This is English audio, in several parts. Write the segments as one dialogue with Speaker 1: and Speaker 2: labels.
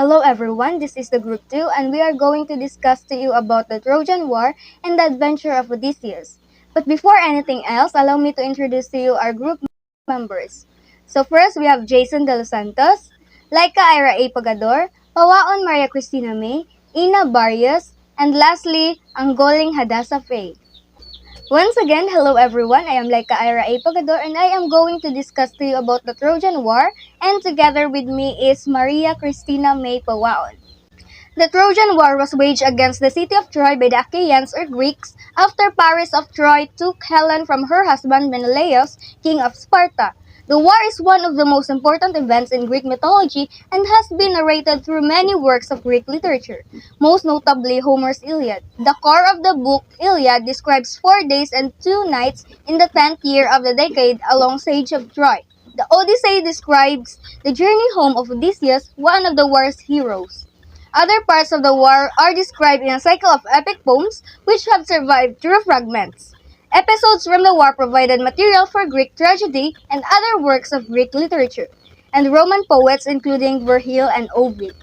Speaker 1: Hello everyone, this is the group 2 and we are going to discuss to you about the Trojan War and the adventure of Odysseus. But before anything else, allow me to introduce to you our group members. So first we have Jason De Los Santos, Laika Ira A. Pagador, Pawaon Maria Cristina May, Ina Barrios, and lastly, Anggoling Hadassah Faye. Once again, hello everyone. I am Laika Ira A. Pagador and I am going to discuss to you about the Trojan War, and together with me is Maria Cristina May Pawaon. The Trojan War was waged against the city of Troy by the Achaeans or Greeks after Paris of Troy took Helen from her husband Menelaus, king of Sparta. The war is one of the most important events in Greek mythology and has been narrated through many works of Greek literature, most notably Homer's Iliad. The core of the book, Iliad, describes 4 days and 2 nights in the 10th year of the decade along siege of Troy. The Odyssey describes the journey home of Odysseus, one of the war's heroes. Other parts of the war are described in a cycle of epic poems which have survived through fragments. Episodes from the war provided material for Greek tragedy and other works of Greek literature, and Roman poets including Virgil and Ovid.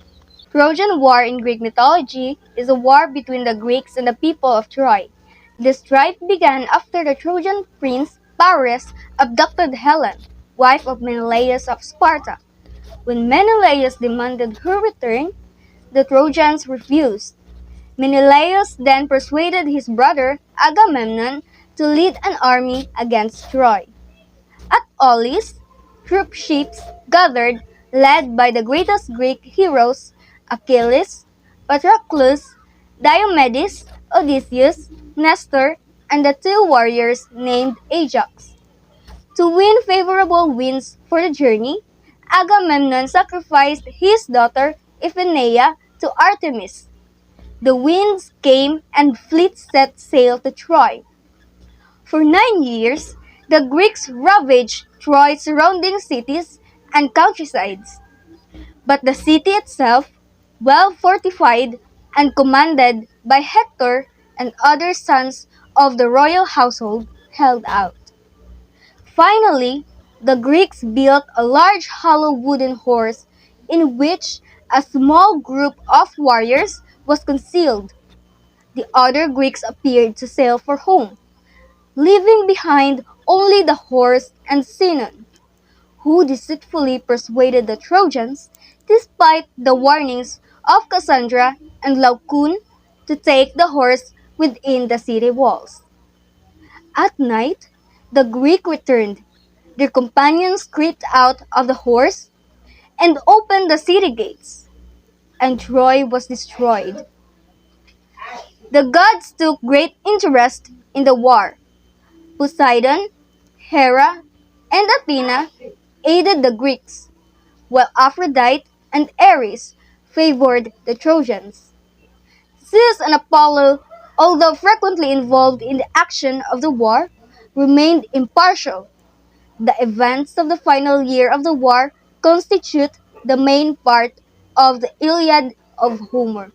Speaker 1: Trojan War in Greek mythology is a war between the Greeks and the people of Troy. The strife began after the Trojan prince Paris abducted Helen, wife of Menelaus of Sparta. When Menelaus demanded her return, the Trojans refused. Menelaus then persuaded his brother Agamemnon to lead an army against Troy. At Aulis, troop ships gathered, led by the greatest Greek heroes Achilles, Patroclus, Diomedes, Odysseus, Nestor, and the 2 warriors named Ajax. To win favorable winds for the journey, Agamemnon sacrificed his daughter Iphigenia to Artemis. The winds came and fleets set sail to Troy. For 9 years, the Greeks ravaged Troy's surrounding cities and countrysides. But the city itself, well fortified and commanded by Hector and other sons of the royal household, held out. Finally, the Greeks built a large hollow wooden horse in which a small group of warriors was concealed. The other Greeks appeared to sail for home, leaving behind only the horse and Sinon, who deceitfully persuaded the Trojans, despite the warnings of Cassandra and Laocoon, to take the horse within the city walls. At night, the Greek returned. Their companions crept out of the horse and opened the city gates, and Troy was destroyed. The gods took great interest in the war. Poseidon, Hera, and Athena aided the Greeks, while Aphrodite and Ares favored the Trojans. Zeus and Apollo, although frequently involved in the action of the war, remained impartial. The events of the final year of the war constitute the main part of the Iliad of Homer.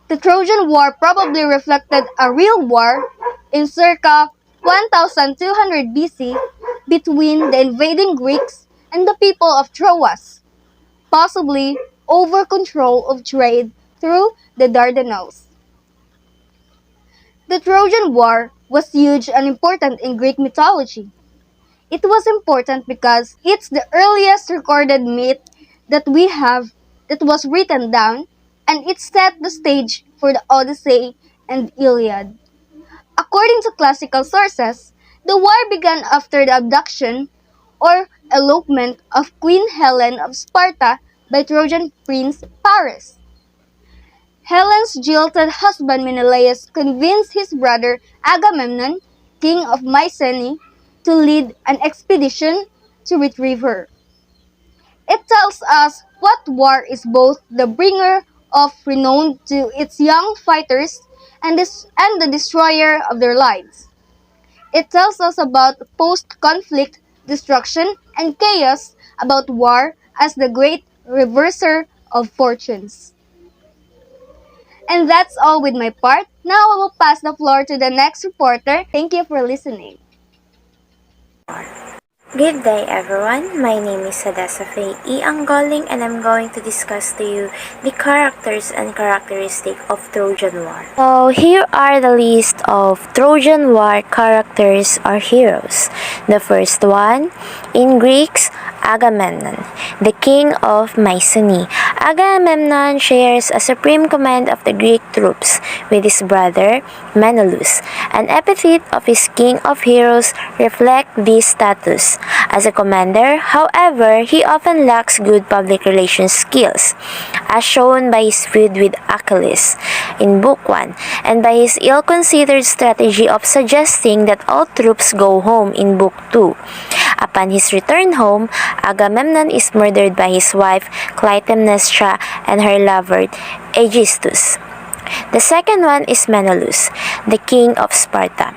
Speaker 1: The Trojan War probably reflected a real war in circa 1200 BC between the invading Greeks and the people of Troas, possibly over control of trade through the Dardanelles. The Trojan War was huge and important in Greek mythology. It was important because it's the earliest recorded myth that we have that was written down, and it set the stage for the Odyssey and Iliad. According to classical sources, the war began after the abduction or elopement of Queen Helen of Sparta by Trojan prince Paris. Helen's jilted husband Menelaus convinced his brother Agamemnon, king of Mycenae, to lead an expedition to retrieve her. It tells us what war is both the bringer of renown to its young fighters and the destroyer of their lives. It tells us about post-conflict destruction and chaos, about war as the great reverser of fortunes. And that's all with my part. Now I will pass the floor to the next reporter. Thank you for listening.
Speaker 2: Good day everyone, my name is Sadasa Faye E. Anggoling and I'm going to discuss to you the characters and characteristics of Trojan War. So here are the list of Trojan War characters or heroes. The first one, in Greeks, Agamemnon, the king of Mycenae. Agamemnon shares a supreme command of the Greek troops with his brother Menelaus. An epithet of his king of heroes reflect this status. As a commander, however, he often lacks good public relations skills, as shown by his feud with Achilles in Book 1, and by his ill-considered strategy of suggesting that all troops go home in Book 2. Upon his return home, Agamemnon is murdered by his wife Clytemnestra and her lover Aegisthus. The second one is Menelaus, the king of Sparta.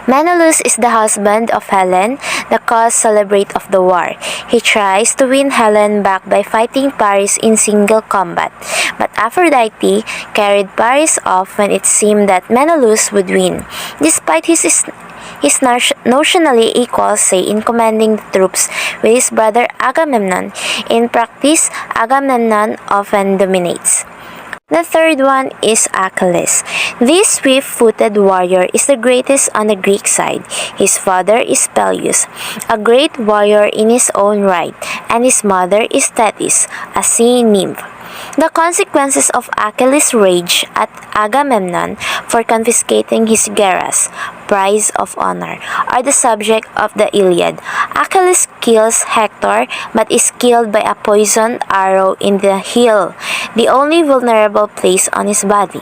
Speaker 2: Menelaus is the husband of Helen, the cause celebrate of the war. He tries to win Helen back by fighting Paris in single combat, but Aphrodite carried Paris off when it seemed that Menelaus would win, despite his notionally equal say in commanding the troops with his brother Agamemnon. In practice, Agamemnon often dominates. The third one is Achilles. This swift-footed warrior is the greatest on the Greek side. His father is Peleus, a great warrior in his own right, and his mother is Thetis, a sea nymph. The consequences of Achilles' rage at Agamemnon for confiscating his Geras, prize of honor, are the subject of the Iliad. Achilles kills Hector but is killed by a poisoned arrow in the heel, the only vulnerable place on his body.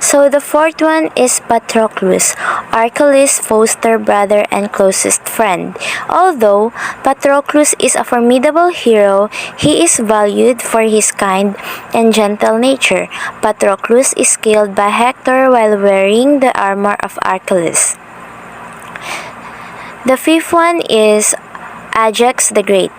Speaker 2: So the fourth one is Patroclus, Achilles' foster brother and closest friend. Although Patroclus is a formidable hero, he is valued for his kind and gentle nature. Patroclus is killed by Hector while wearing the armor of Achilles. The fifth one is Ajax the Great.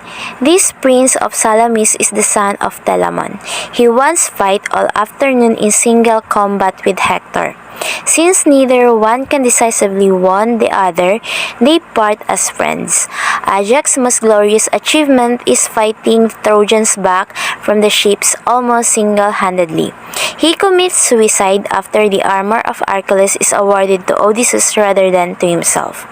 Speaker 2: This prince of Salamis is the son of Telamon. He once fight all afternoon in single combat with Hector. Since neither one can decisively won the other, they part as friends. Ajax's most glorious achievement is fighting the Trojans back from the ships almost single-handedly. He commits suicide after the armor of Achilles is awarded to Odysseus rather than to himself.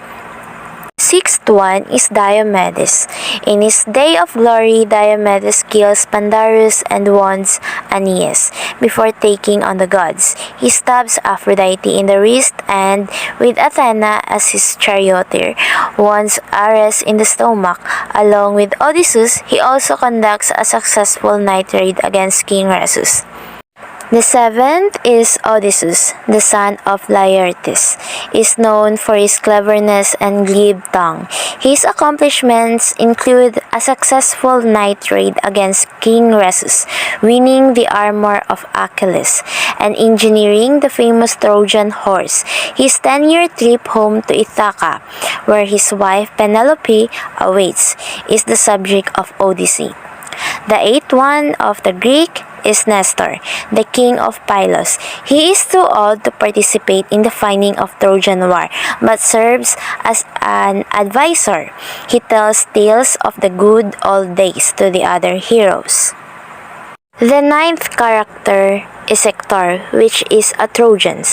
Speaker 2: Sixth one is Diomedes. In his day of glory, Diomedes kills Pandarus and wounds Aeneas before taking on the gods. He stabs Aphrodite in the wrist and, with Athena as his charioteer, wounds Ares in the stomach. Along with Odysseus, he also conducts a successful night raid against King Rhesus. The seventh is Odysseus, the son of Laertes, is known for his cleverness and glib tongue. His accomplishments include a successful night raid against King Rhesus, winning the armor of Achilles, and engineering the famous Trojan horse. His 10-year trip home to Ithaca, where his wife Penelope awaits, is the subject of Odyssey. The eighth one of the Greek is Nestor, the king of Pylos. He is too old to participate in the fighting of Trojan War, but serves as an advisor. He tells tales of the good old days to the other heroes. The ninth character is Hector, which is a Trojan,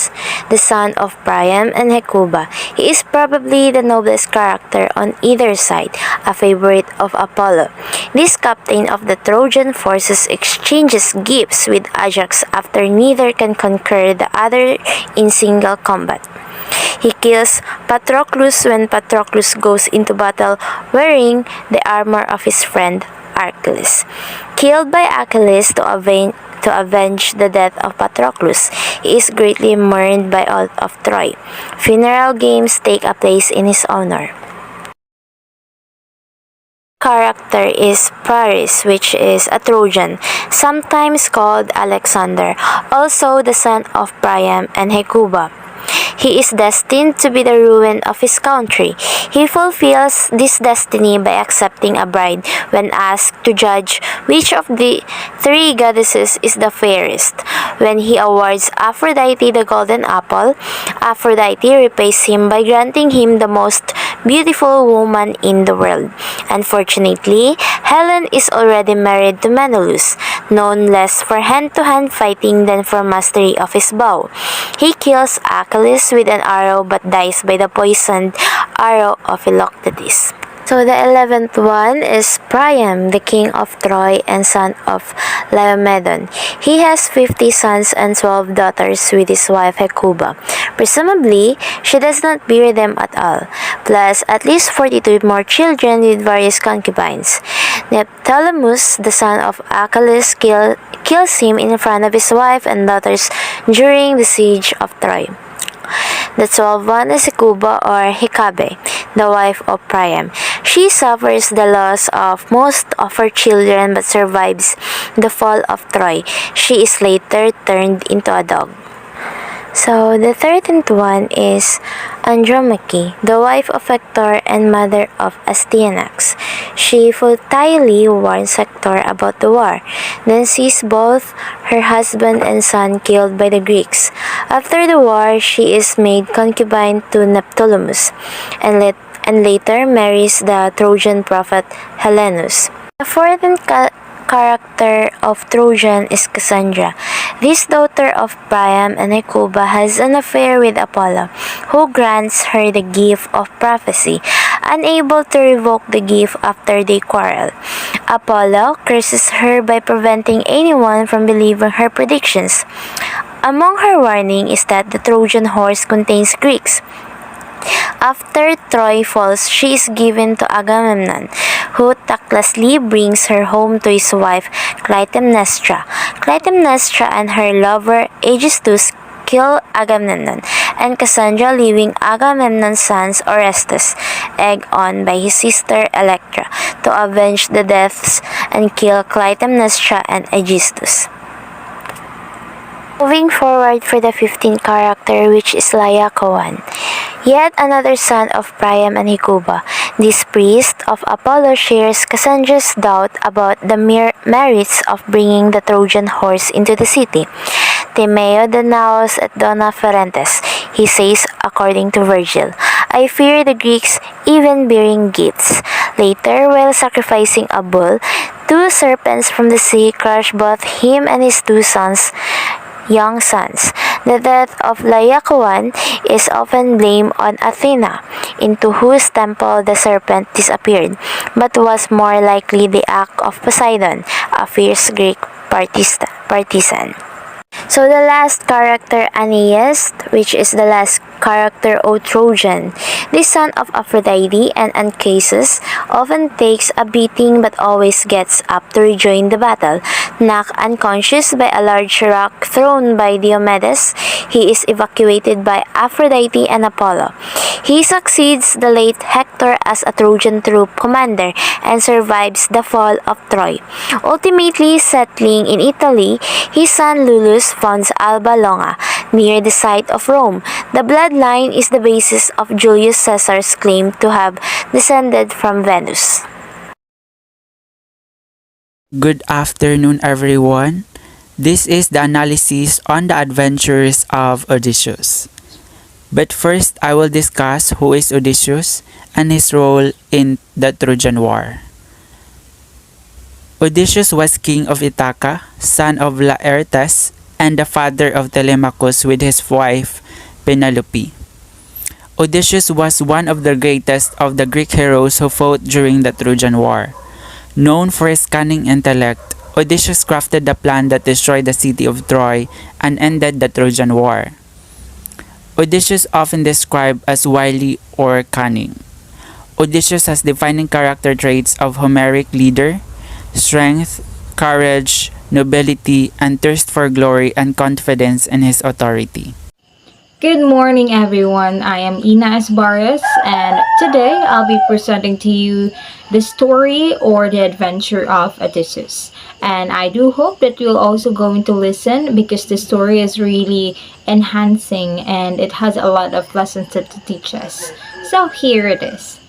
Speaker 2: the son of Priam and Hecuba. He is probably the noblest character on either side, a favorite of Apollo. This captain of the Trojan forces exchanges gifts with Ajax after neither can conquer the other in single combat. He kills Patroclus when Patroclus goes into battle wearing the armor of his friend Achilles. Killed by Achilles to avenge the death of Patroclus, he is greatly mourned by all of Troy. Funeral games take a place in his honor. Character is Paris, which is a Trojan, sometimes called Alexander, also the son of Priam and Hecuba. He is destined to be the ruin of his country. He fulfills this destiny by accepting a bride when asked to judge which of the three goddesses is the fairest. When he awards Aphrodite the golden apple, Aphrodite repays him by granting him the most beautiful woman in the world. Unfortunately, Helen is already married to Menelaus, known less for hand-to-hand fighting than for mastery of his bow. He kills Achilles with an arrow but dies by the poisoned arrow of Philoctetes. So the 11th one is Priam, the king of Troy and son of Laomedon. He has 50 sons and 12 daughters with his wife Hecuba. Presumably, she does not bear them at all, plus at least 42 more children with various concubines. Neoptolemus, the son of Achilles, kills him in front of his wife and daughters during the siege of Troy. The 12th one is Hecuba or Hekabe, the wife of Priam. She suffers the loss of most of her children but survives the fall of Troy. She is later turned into a dog. So the 13th one is Andromache, the wife of Hector and mother of Astyanax. She futilely warns Hector about the war, then sees both her husband and son killed by the Greeks. After the war, she is made concubine to Neoptolemus, and later marries the Trojan prophet Helenus. The 14th character of Trojan is Cassandra. This daughter of Priam and Hecuba has an affair with Apollo, who grants her the gift of prophecy, unable to revoke the gift after they quarrel. Apollo curses her by preventing anyone from believing her predictions. Among her warning is that the Trojan horse contains Greeks. After Troy falls, she is given to Agamemnon, who tactlessly brings her home to his wife Clytemnestra. Clytemnestra and her lover Aegisthus kill Agamemnon, and Cassandra, leaving Agamemnon's sons Orestes, egged on by his sister Electra, to avenge the deaths and kill Clytemnestra and Aegisthus. Moving forward for the 15th character, which is Laocoon, yet another son of Priam and Hecuba. This priest of Apollo shares Cassandra's doubt about the merits of bringing the Trojan horse into the city. Timeo Danaos et Dona Ferentes, he says according to Virgil, I fear the Greeks even bearing gifts. Later, while sacrificing a bull, two serpents from the sea crushed both him and his young sons. The death of Laocoon is often blamed on Athena, into whose temple the serpent disappeared, but was more likely the act of Poseidon, a fierce Greek partisan. So the last character, Aeneas, which is the last character of Trojan. This son of Aphrodite and Anchises often takes a beating but always gets up to rejoin the battle. Knocked unconscious by a large rock thrown by Diomedes, he is evacuated by Aphrodite and Apollo. He succeeds the late Hector as a Trojan troop commander and survives the fall of Troy. Ultimately settling in Italy, his son Lullus founds Alba Longa, near the site of Rome. The bloodline is the basis of Julius Caesar's claim to have descended from Venus.
Speaker 3: Good afternoon, everyone. This is the analysis on the adventures of Odysseus. But first, I will discuss who is Odysseus and his role in the Trojan War. Odysseus was king of Ithaca, son of Laertes, and the father of Telemachus with his wife Penelope. Odysseus was one of the greatest of the Greek heroes who fought during the Trojan War. Known for his cunning intellect, Odysseus crafted the plan that destroyed the city of Troy and ended the Trojan War. Odysseus often described as wily or cunning. Odysseus has defining character traits of Homeric leader, strength, courage, nobility, and thirst for glory and confidence in his authority.
Speaker 4: Good morning, everyone. I am Ina Asbaris, and today I'll be presenting to you the story or the adventure of Odysseus. And I do hope that you'll also going to listen because the story is really enhancing and it has a lot of lessons to teach us. So here it is.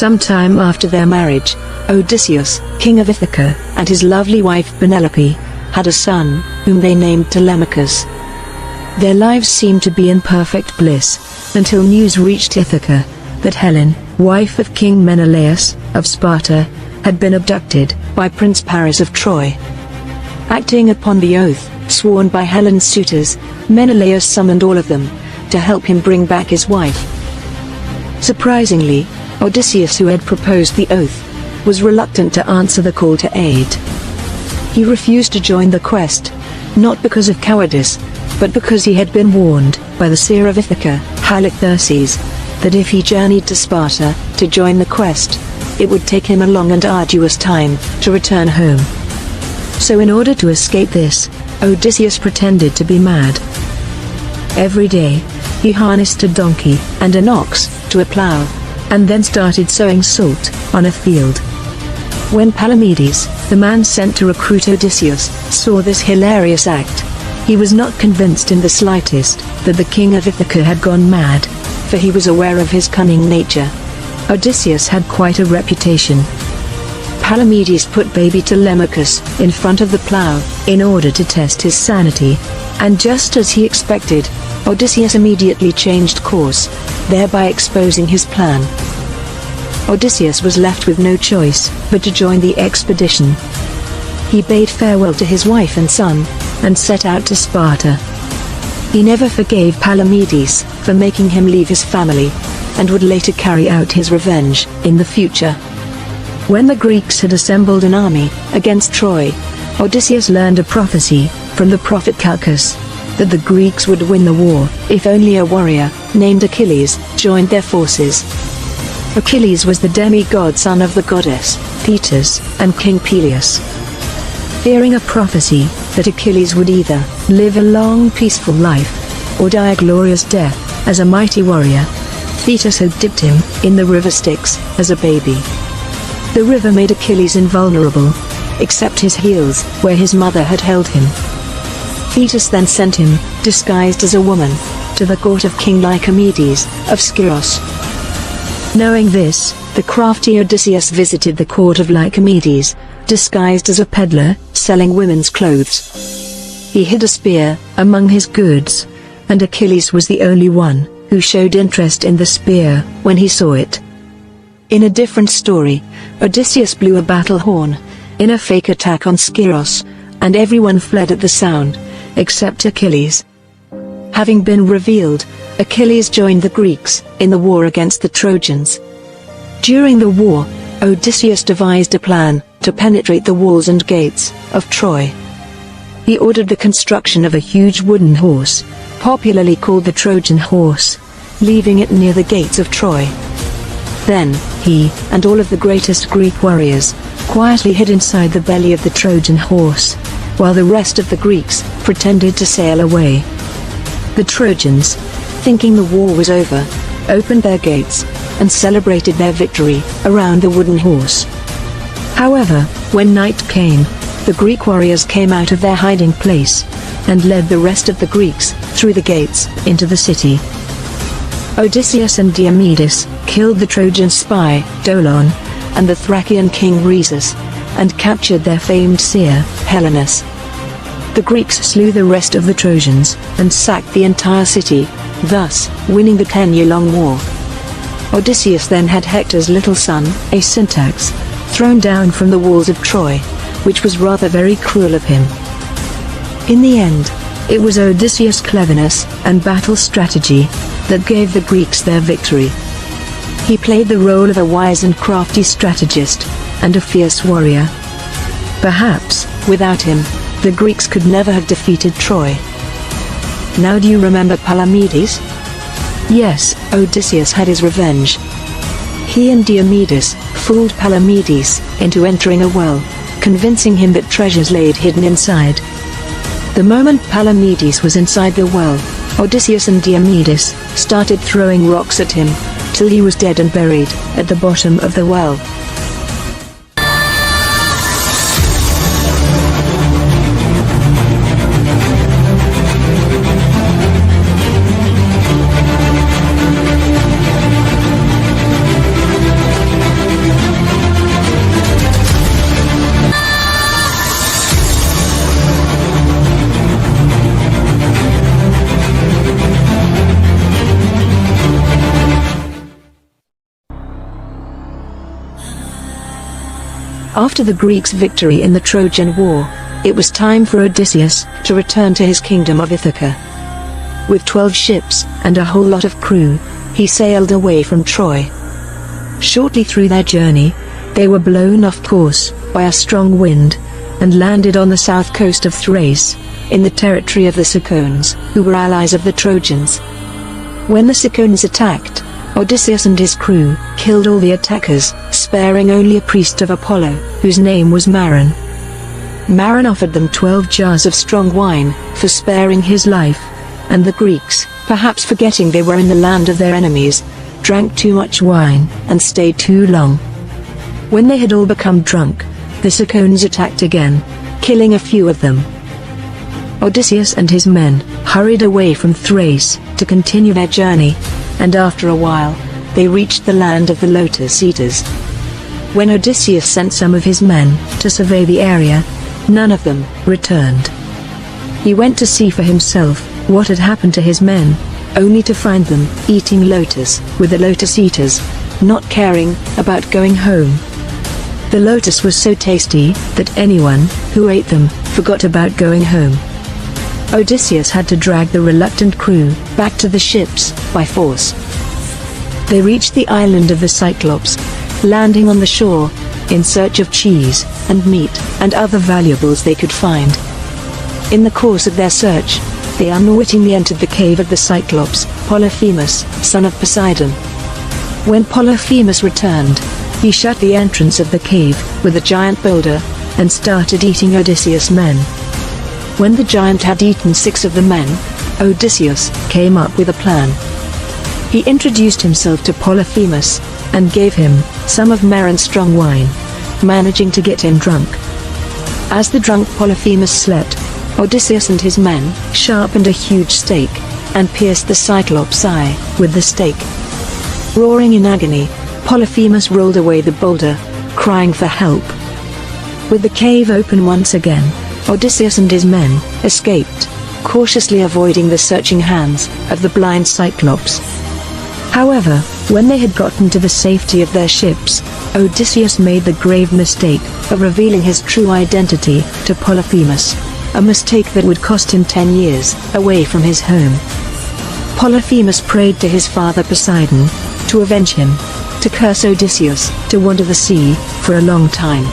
Speaker 5: Sometime after their marriage, Odysseus, king of Ithaca, and his lovely wife Penelope, had a son, whom they named Telemachus. Their lives seemed to be in perfect bliss, until news reached Ithaca, that Helen, wife of King Menelaus, of Sparta, had been abducted by Prince Paris of Troy. Acting upon the oath, sworn by Helen's suitors, Menelaus summoned all of them, to help him bring back his wife. Surprisingly, Odysseus, who had proposed the oath, was reluctant to answer the call to aid. He refused to join the quest, not because of cowardice, but because he had been warned by the seer of Ithaca, Halitherses, that if he journeyed to Sparta to join the quest, it would take him a long and arduous time to return home. So in order to escape this, Odysseus pretended to be mad. Every day, he harnessed a donkey and an ox to a plow, and then started sowing salt on a field. When Palamedes, the man sent to recruit Odysseus, saw this hilarious act, he was not convinced in the slightest that the king of Ithaca had gone mad, for he was aware of his cunning nature. Odysseus had quite a reputation. Palamedes put baby Telemachus in front of the plow, in order to test his sanity, and just as he expected, Odysseus immediately changed course, thereby exposing his plan. Odysseus was left with no choice but to join the expedition. He bade farewell to his wife and son, and set out to Sparta. He never forgave Palamedes for making him leave his family, and would later carry out his revenge in the future. When the Greeks had assembled an army against Troy, Odysseus learned a prophecy from the prophet Calchas, that the Greeks would win the war if only a warrior named Achilles joined their forces. Achilles was the demigod son of the goddess Thetis and King Peleus. Fearing a prophecy that Achilles would either live a long peaceful life or die a glorious death as a mighty warrior, Thetis had dipped him in the river Styx as a baby. The river made Achilles invulnerable, except his heels, where his mother had held him. Thetis then sent him, disguised as a woman, to the court of King Lycomedes of Skyros. Knowing this, the crafty Odysseus visited the court of Lycomedes, disguised as a peddler, selling women's clothes. He hid a spear among his goods, and Achilles was the only one who showed interest in the spear when he saw it. In a different story, Odysseus blew a battle horn in a fake attack on Skyros, and everyone fled at the sound, except Achilles. Having been revealed, Achilles joined the Greeks in the war against the Trojans. During the war, Odysseus devised a plan to penetrate the walls and gates of Troy. He ordered the construction of a huge wooden horse, popularly called the Trojan horse, leaving it near the gates of Troy. Then, he and all of the greatest Greek warriors quietly hid inside the belly of the Trojan horse, while the rest of the Greeks pretended to sail away. The Trojans, thinking the war was over, opened their gates and celebrated their victory around the wooden horse. However, when night came, the Greek warriors came out of their hiding place and led the rest of the Greeks through the gates into the city. Odysseus and Diomedes killed the Trojan spy, Dolon, and the Thracian king Rhesus, and captured their famed seer, Helenus. The Greeks slew the rest of the Trojans, and sacked the entire city, thus winning the 10-year-long war. Odysseus then had Hector's little son, Acintax, thrown down from the walls of Troy, which was rather very cruel of him. In the end, it was Odysseus' cleverness and battle strategy that gave the Greeks their victory. He played the role of a wise and crafty strategist, and a fierce warrior. Perhaps, without him, the Greeks could never have defeated Troy. Now do you remember Palamedes? Yes, Odysseus had his revenge. He and Diomedes fooled Palamedes into entering a well, convincing him that treasures laid hidden inside. The moment Palamedes was inside the well, Odysseus and Diomedes started throwing rocks at him, till he was dead and buried at the bottom of the well. After the Greeks' victory in the Trojan War, it was time for Odysseus to return to his kingdom of Ithaca. With 12 ships and a whole lot of crew, he sailed away from Troy. Shortly through their journey, they were blown off course by a strong wind, and landed on the south coast of Thrace, in the territory of the Cicones, who were allies of the Trojans. When the Cicones attacked, Odysseus and his crew killed all the attackers, sparing only a priest of Apollo, whose name was Maron. Maron offered them 12 jars of strong wine for sparing his life, and the Greeks, perhaps forgetting they were in the land of their enemies, drank too much wine and stayed too long. When they had all become drunk, the Cicones attacked again, killing a few of them. Odysseus and his men hurried away from Thrace to continue their journey, and after a while, they reached the land of the Lotus Eaters. When Odysseus sent some of his men to survey the area, none of them returned. He went to see for himself what had happened to his men, only to find them eating lotus with the Lotus Eaters, not caring about going home. The lotus was so tasty that anyone who ate them forgot about going home. Odysseus had to drag the reluctant crew back to the ships by force. They reached the island of the Cyclops, landing on the shore in search of cheese and meat and other valuables they could find. In the course of their search, they unwittingly entered the cave of the Cyclops, Polyphemus, son of Poseidon. When Polyphemus returned, he shut the entrance of the cave with a giant boulder and started eating Odysseus' men. When the giant had eaten 6 of the men, Odysseus came up with a plan. He introduced himself to Polyphemus and gave him some of Maron's strong wine, managing to get him drunk. As the drunk Polyphemus slept, Odysseus and his men sharpened a huge stake and pierced the Cyclops' eye with the stake. Roaring in agony, Polyphemus rolled away the boulder, crying for help. With the cave open once again, Odysseus and his men escaped, cautiously avoiding the searching hands of the blind Cyclops. However, when they had gotten to the safety of their ships, Odysseus made the grave mistake of revealing his true identity to Polyphemus, a mistake that would cost him 10 years away from his home. Polyphemus prayed to his father Poseidon to avenge him, to curse Odysseus to wander the sea for a long time.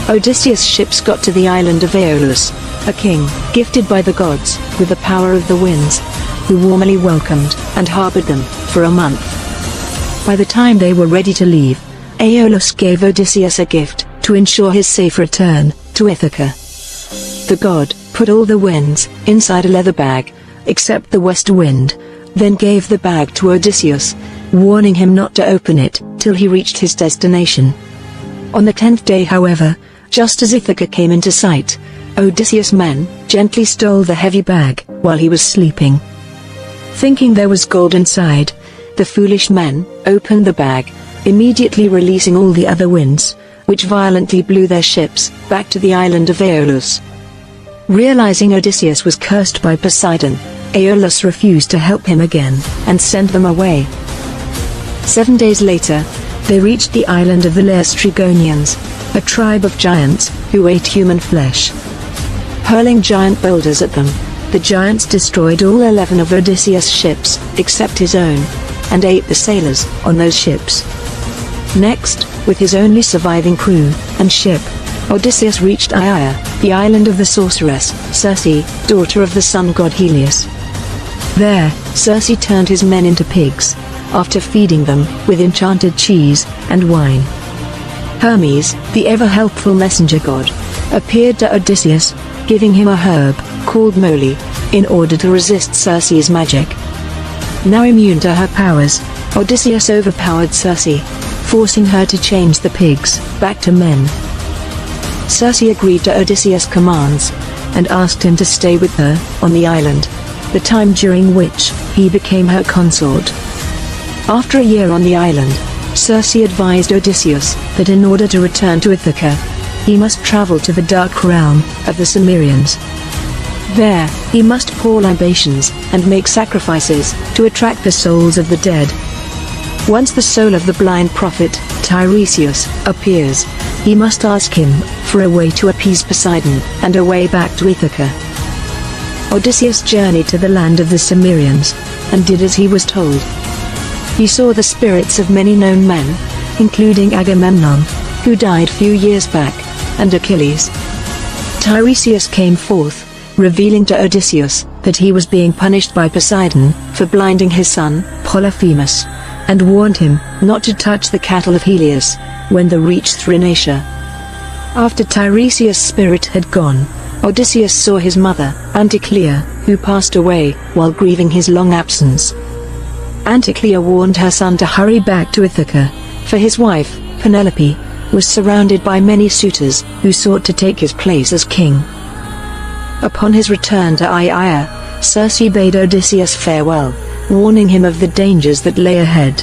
Speaker 5: Odysseus' ships got to the island of Aeolus, a king gifted by the gods with the power of the winds, who warmly welcomed and harbored them for a month. By the time they were ready to leave, Aeolus gave Odysseus a gift to ensure his safe return to Ithaca. The god put all the winds inside a leather bag, except the west wind, then gave the bag to Odysseus, warning him not to open it till he reached his destination. On the 10th day, however, just as Ithaca came into sight, Odysseus' men gently stole the heavy bag while he was sleeping. Thinking there was gold inside, the foolish men opened the bag, immediately releasing all the other winds, which violently blew their ships back to the island of Aeolus. Realizing Odysseus was cursed by Poseidon, Aeolus refused to help him again and sent them away. 7 days later, they reached the island of the Laestrygonians, a tribe of giants who ate human flesh. Hurling giant boulders at them, the giants destroyed all 11 of Odysseus' ships, except his own, and ate the sailors on those ships. Next, with his only surviving crew and ship, Odysseus reached Aia, the island of the sorceress, Circe, daughter of the sun god Helios. There, Circe turned his men into pigs, after feeding them with enchanted cheese and wine. Hermes, the ever-helpful messenger god, appeared to Odysseus, giving him a herb called moly, in order to resist Circe's magic. Now immune to her powers, Odysseus overpowered Circe, forcing her to change the pigs back to men. Circe agreed to Odysseus' commands, and asked him to stay with her on the island, the time during which he became her consort. After a year on the island, Circe advised Odysseus that in order to return to Ithaca, he must travel to the dark realm of the Cimmerians. There, he must pour libations and make sacrifices to attract the souls of the dead. Once the soul of the blind prophet, Tiresias, appears, he must ask him for a way to appease Poseidon and a way back to Ithaca. Odysseus journeyed to the land of the Cimmerians, and did as he was told. He saw the spirits of many known men, including Agamemnon, who died few years back, and Achilles. Tiresias came forth, revealing to Odysseus that he was being punished by Poseidon for blinding his son, Polyphemus, and warned him not to touch the cattle of Helios when they reached Thrinacia. After Tiresias' spirit had gone, Odysseus saw his mother, Anticlea, who passed away while grieving his long absence. Anticlea warned her son to hurry back to Ithaca, for his wife, Penelope, was surrounded by many suitors who sought to take his place as king. Upon his return to Aeaea, Circe bade Odysseus farewell, warning him of the dangers that lay ahead.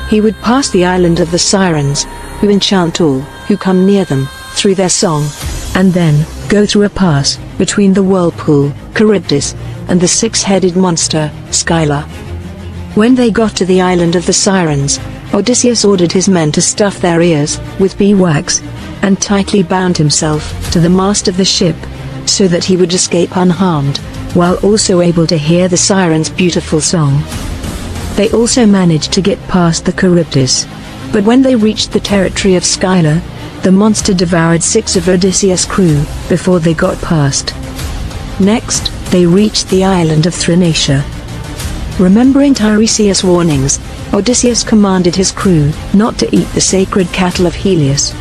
Speaker 5: He would pass the island of the Sirens, who enchant all who come near them through their song, and then go through a pass between the whirlpool, Charybdis, and the six-headed monster, Scylla. When they got to the island of the Sirens, Odysseus ordered his men to stuff their ears with beeswax, and tightly bound himself to the mast of the ship, so that he would escape unharmed, while also able to hear the Sirens' beautiful song. They also managed to get past the Charybdis, but when they reached the territory of Scylla, the monster devoured 6 of Odysseus' crew before they got past. Next, they reached the island of Thrinacia. Remembering Tiresias' warnings, Odysseus commanded his crew not to eat the sacred cattle of Helios.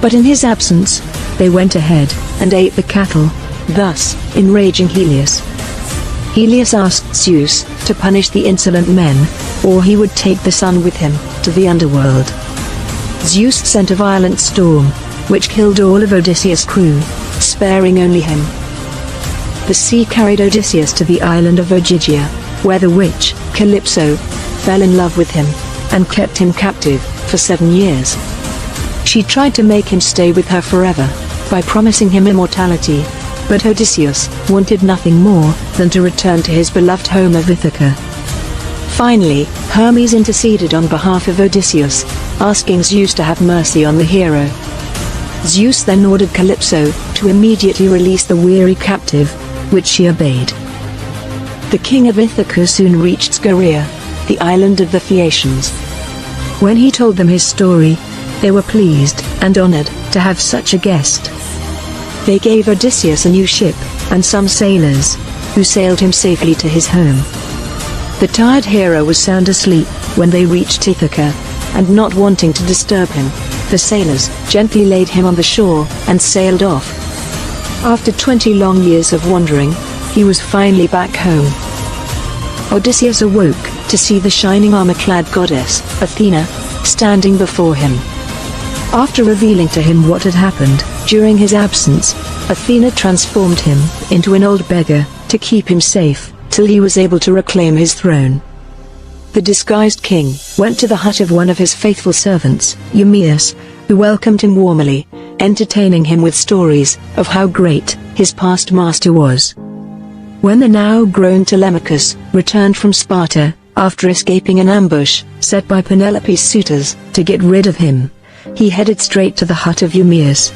Speaker 5: But in his absence, they went ahead and ate the cattle, thus enraging Helios. Helios asked Zeus to punish the insolent men, or he would take the sun with him to the underworld. Zeus sent a violent storm, which killed all of Odysseus' crew, sparing only him. The sea carried Odysseus to the island of Ogygia, where the witch, Calypso, fell in love with him, and kept him captive for 7 years. She tried to make him stay with her forever, by promising him immortality, but Odysseus wanted nothing more than to return to his beloved home of Ithaca. Finally, Hermes interceded on behalf of Odysseus, asking Zeus to have mercy on the hero. Zeus then ordered Calypso to immediately release the weary captive, which she obeyed. The king of Ithaca soon reached Scheria, the island of the Phaeacians. When he told them his story, they were pleased and honored to have such a guest. They gave Odysseus a new ship, and some sailors, who sailed him safely to his home. The tired hero was sound asleep when they reached Ithaca, and not wanting to disturb him, the sailors gently laid him on the shore and sailed off. After 20 long years of wandering, he was finally back home. Odysseus awoke to see the shining armor-clad goddess, Athena, standing before him. After revealing to him what had happened during his absence, Athena transformed him into an old beggar to keep him safe till he was able to reclaim his throne. The disguised king went to the hut of one of his faithful servants, Eumaeus, who welcomed him warmly, entertaining him with stories of how great his past master was. When the now grown Telemachus returned from Sparta, after escaping an ambush set by Penelope's suitors to get rid of him, he headed straight to the hut of Eumaeus.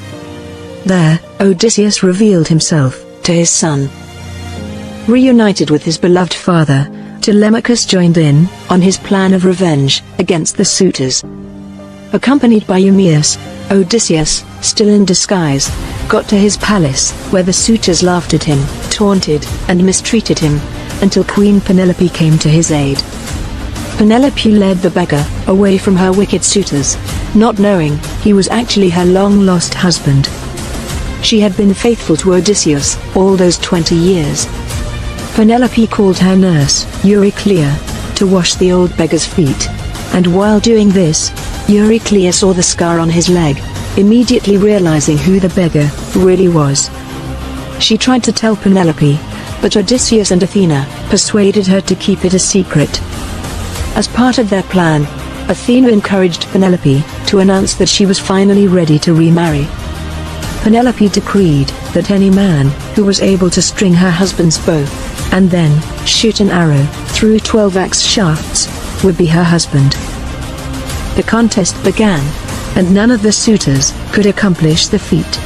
Speaker 5: There, Odysseus revealed himself to his son. Reunited with his beloved father, Telemachus joined in on his plan of revenge against the suitors. Accompanied by Eumaeus, Odysseus, still in disguise, got to his palace, where the suitors laughed at him, taunted, and mistreated him, until Queen Penelope came to his aid. Penelope led the beggar away from her wicked suitors, not knowing he was actually her long-lost husband. She had been faithful to Odysseus all those 20 years. Penelope called her nurse, Euryclea, to wash the old beggar's feet, and while doing this, Euryclea saw the scar on his leg, immediately realizing who the beggar really was. She tried to tell Penelope, but Odysseus and Athena persuaded her to keep it a secret. As part of their plan, Athena encouraged Penelope to announce that she was finally ready to remarry. Penelope decreed that any man who was able to string her husband's bow, and then shoot an arrow through 12 axe shafts, would be her husband. The contest began, and none of the suitors could accomplish the feat.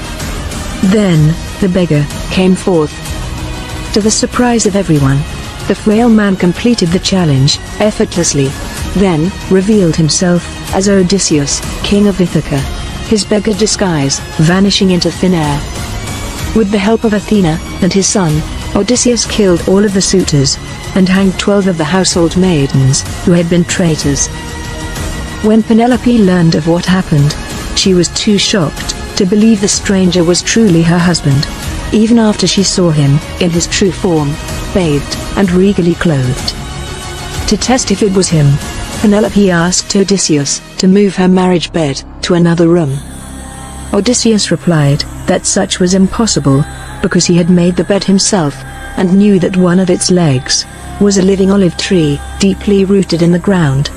Speaker 5: Then, the beggar came forth. To the surprise of everyone, the frail man completed the challenge effortlessly, then revealed himself as Odysseus, king of Ithaca, his beggar disguise vanishing into thin air. With the help of Athena and his son, Odysseus killed all of the suitors, and hanged 12 of the household maidens who had been traitors. When Penelope learned of what happened, she was too shocked to believe the stranger was truly her husband, even after she saw him in his true form, bathed and regally clothed. To test if it was him, Penelope asked Odysseus to move her marriage bed to another room. Odysseus replied that such was impossible, because he had made the bed himself, and knew that one of its legs was a living olive tree, deeply rooted in the ground.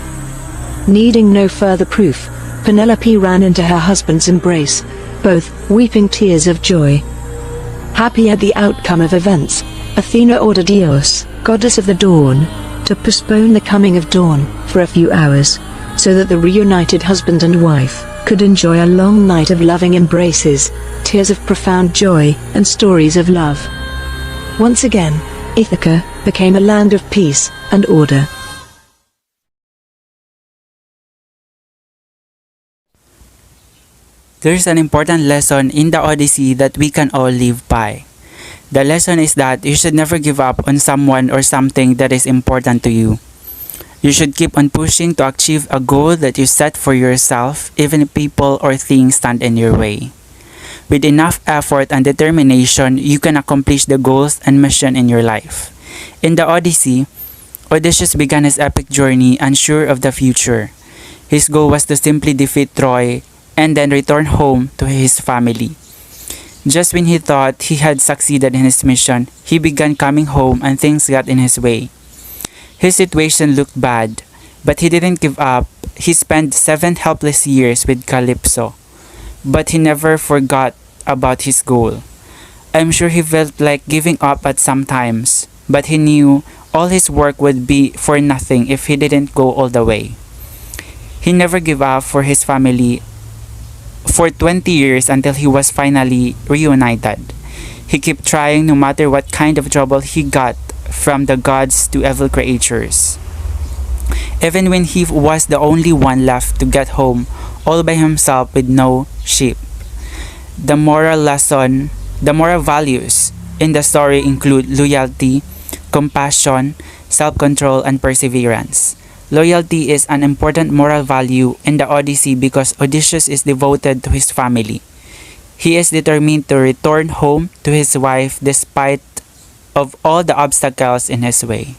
Speaker 5: Needing no further proof, Penelope ran into her husband's embrace, both weeping tears of joy. Happy at the outcome of events, Athena ordered Eos, goddess of the dawn, to postpone the coming of dawn for a few hours, so that the reunited husband and wife could enjoy a long night of loving embraces, tears of profound joy, and stories of love. Once again, Ithaca became a land of peace and order.
Speaker 3: There's an important lesson in the Odyssey that we can all live by. The lesson is that you should never give up on someone or something that is important to you. You should keep on pushing to achieve a goal that you set for yourself, even if people or things stand in your way. With enough effort and determination, you can accomplish the goals and mission in your life. In the Odyssey, Odysseus began his epic journey unsure of the future. His goal was to simply defeat Troy and then return home to his family. Just when he thought he had succeeded in his mission, he began coming home and things got in his way. His situation looked bad, but he didn't give up. He spent 7 helpless years with Calypso, but he never forgot about his goal. I'm sure he felt like giving up at some times, but he knew all his work would be for nothing if he didn't go all the way. He never gave up for his family for 20 years until he was finally reunited. He kept trying no matter what kind of trouble he got, from the gods to evil creatures. Even when he was the only one left to get home all by himself with no ship. The moral values in the story include loyalty, compassion, self-control, and perseverance. Loyalty is an important moral value in the Odyssey because Odysseus is devoted to his family. He is determined to return home to his wife despite of all the obstacles in his way.